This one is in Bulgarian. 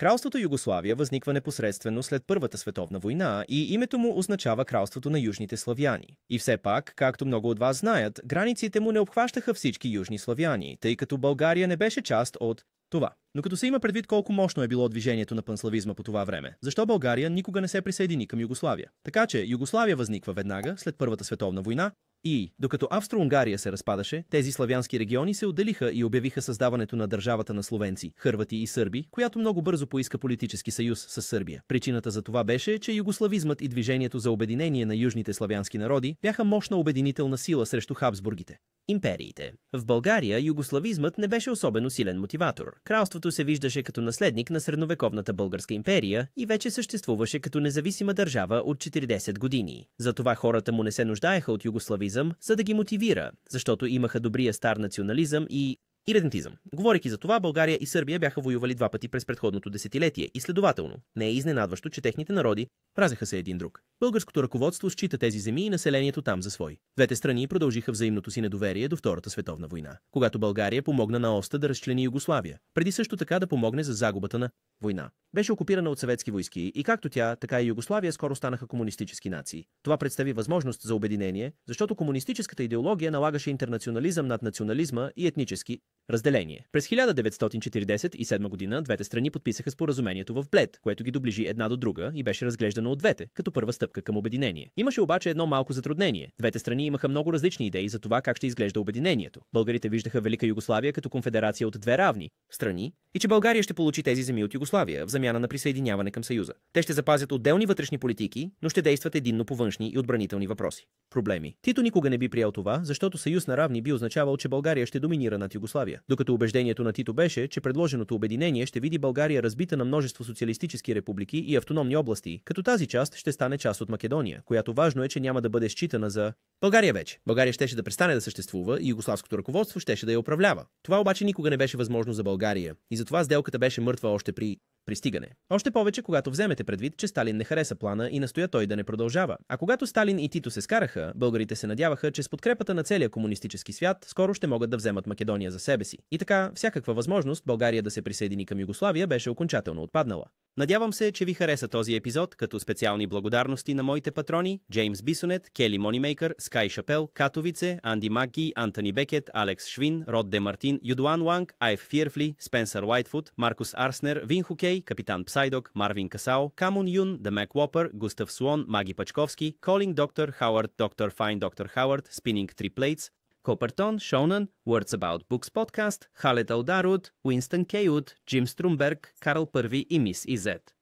Кралството Югославия възниква непосредствено след Първата световна война и името му означава кралството на южните славяни. И все пак, както много от вас знаят, границите му не обхващаха всички южни славяни, тъй като България не беше част от това. Но като се има предвид колко мощно е било движението на панславизма по това време, защо България никога не се присъедини към Югославия? Така че Югославия възниква веднага след Първата световна война и, докато Австро-Унгария се разпадаше, тези славянски региони се отделиха и обявиха създаването на държавата на словенци, хървати и сърби, която много бързо поиска политически съюз с Сърбия. Причината за това беше, че югославизмът и движението за обединение на южните славянски народи бяха мощна обединителна сила срещу Хабсбургите. Империите. В България югославизмът не беше особено силен мотиватор. Кралството се виждаше като наследник на средновековната българска империя и вече съществуваше като независима държава от 40 години. Затова хората му не се нуждаеха от югославизъм, за да ги мотивира, защото имаха добрия стар национализъм и редентизъм. Говорейки за това, България и Сърбия бяха воювали два пъти през предходното десетилетие и следователно не е изненадващо, че техните народи мразеха се един друг. Българското ръководство счита тези земи и населението там за свои. Двете страни продължиха взаимното си недоверие до Втората световна война, когато България помогна на Оста да разчлени Югославия, преди също така да помогне за загубата на война. Беше окупирана от съветски войски и както тя, така и Югославия скоро станаха комунистически нации. Това представи възможност за обединение, защото комунистическата идеология налагаше интернационализъм над национализма и етнически разделение. През 1947 година двете страни подписаха споразумението в Блед, което ги доближи една до друга и беше разглеждано от двете, като първа стъпка към обединение. Имаше обаче едно малко затруднение. Двете страни имаха много различни идеи за това как ще изглежда обединението. Българите виждаха Велика Югославия като конфедерация от две равни страни и че България ще получи тези земи от Югославия в замяна на присъединяване към Съюза. Те ще запазят отделни вътрешни политики, но ще действат единно по външни и отбранителни въпроси. Проблеми. Тито никога не би приел това, защото съюз на равни би означавал, че България ще доминира над Югославия. Докато убеждението на Тито беше, че предложеното обединение ще види България разбита на множество социалистически републики и автономни области, като тази част ще стане част от Македония, която важно е, че няма да бъде считана за България вече. България щеше да престане да съществува и югославското ръководство щеше да я управлява. Това обаче никога не беше възможно за България и затова сделката беше мъртва още при пристигане. Още повече, когато вземете предвид, че Сталин не хареса плана и настоя той да не продължава. А когато Сталин и Тито се скараха, българите се надяваха, че с подкрепата на целия комунистически свят скоро ще могат да вземат Македония за себе си. И така, всякаква възможност България да се присъедини към Югославия беше окончателно отпаднала. Надявам се, че ви хареса този епизод, като специални благодарности на моите патрони Джеймс Бисонет, Кели Монимейкър, Скай Шапел, Катовице, Анди Макги, Антони Бекет, Алекс Швин, Род Де Мартин, Юдуан Уанг, Айв Фиерфли, Спенсър Уайтфуд, Маркус Арснер, Вин Хокей, Капитан Псайдок, Марвин Касао, Камун Юн, Демек Уопър, Густав Слон, Маги Пачковски, Колинг Доктор Хауърд, Доктор Файн Доктор Хауърд, Спининг Триплейтс, Копертон, Шонън, Words About Books Podcast, Халет Алдаруд, Уинстън Кейуд, Джим Струмберг, Карл Първи и Мис Изет.